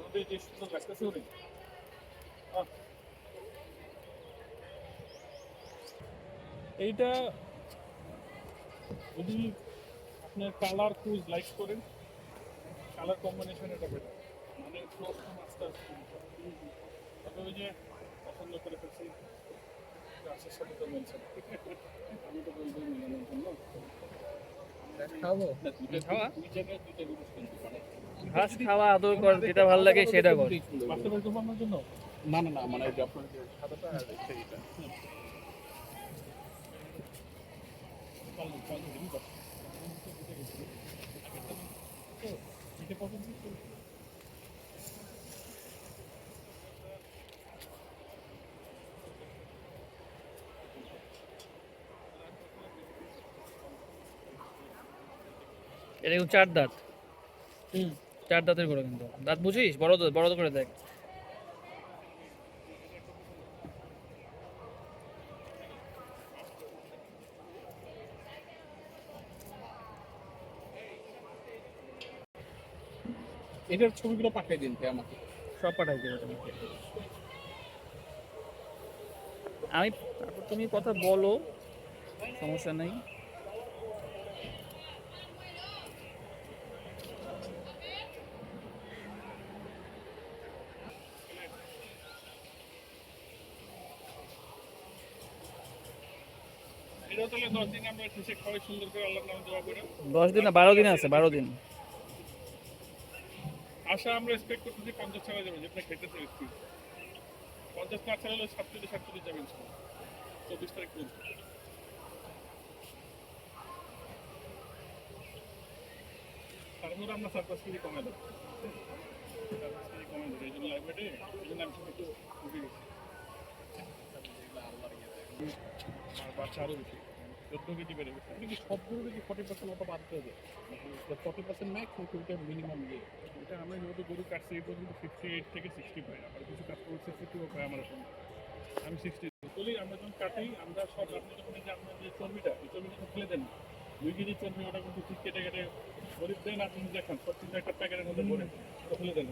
রোদে যে সুন্দর লাগতেছে ওরে। এইটা যদি আপনার কালার খুব লাইক করেন, কালার কম্বিনেশন এটা বেটার, মানে ক্লোজ টু মাস্টার। তবে ওই যে পছন্দ করে ফেলছি গাছের সাথে তো মিলছে না। আমি তো বলবো মিলানোর জন্য খাবো খাওয়া দুই জায়গায় দুইটা জিনিস কিনতে পারে। ঘাস খাওয়া আদর কর, যেটা ভালো লাগে সেটা কর। বাচ্চা বাড়িতে বানানোর জন্য না না না, মানে ওই যে আপনার যে সাদাটা আর সেইটা। এটা কিন্তু 4 দাঁত। 4 দাঁতের গরু কিন্তু। দাঁত বুঝিস? বড় দাঁত, বড় করে দেখ। এটার ছবিগুলো পাঠিয়ে দিন ভাই আমাকে। সব পাঠাই দেবো তোমাকে। আমি তারপর তুমি কথা বলো, সমস্যা নাই। এটাও তাহলে 10 দিন আমরা শেষে খাওয়াই সুন্দর করে আল্লাহর নামে দোয়া করে। 10 দিন না, 12 দিন আছে, 12 দিন। আশা আমরা এক্সপেক্ট করতেছি 50 ছাড়া যাবে, যেটা খেতেছে স্পিড 50 না ছাড়া হলে 47 যাবেন, 24 তারিখ পর্যন্ত। তারপরে আমরা 57 কেজি কমে দেবো, 57 কেজি কমে দেবো। এই জন্য লাইব্রেরি এই জন্য আমি একটু উঠে গেছি। আর বাচ্চা আরও বেশি 14 কেজি বেড়ে গেছে। আপনি কি সবগুলো কি 40% মতো বাদ দিয়ে দেয়? 40% ম্যাক্স নাকি ওইটা মিনিমাম ইয়ে? এটা আমরা যেহেতু গরু কাটছি এই পর্যন্ত 58 থেকে 60 পাই, আবার কিছু কাস্টমার 62 পাই আমার সঙ্গে। আমি 60 বলি, আমরা যখন কাটি আমরা সব আপনি যখন এই যে আপনার যে চর্বিটা, এই চর্বিটা তো ফেলে দেন 2 কেজি চর্বি, ওটা কিন্তু ঠিক কেটে কেটে গরিব দেন, আপনি দেখান সব কিন্তু একটা প্যাকেটের মধ্যে ভরে তো ফেলে দেন।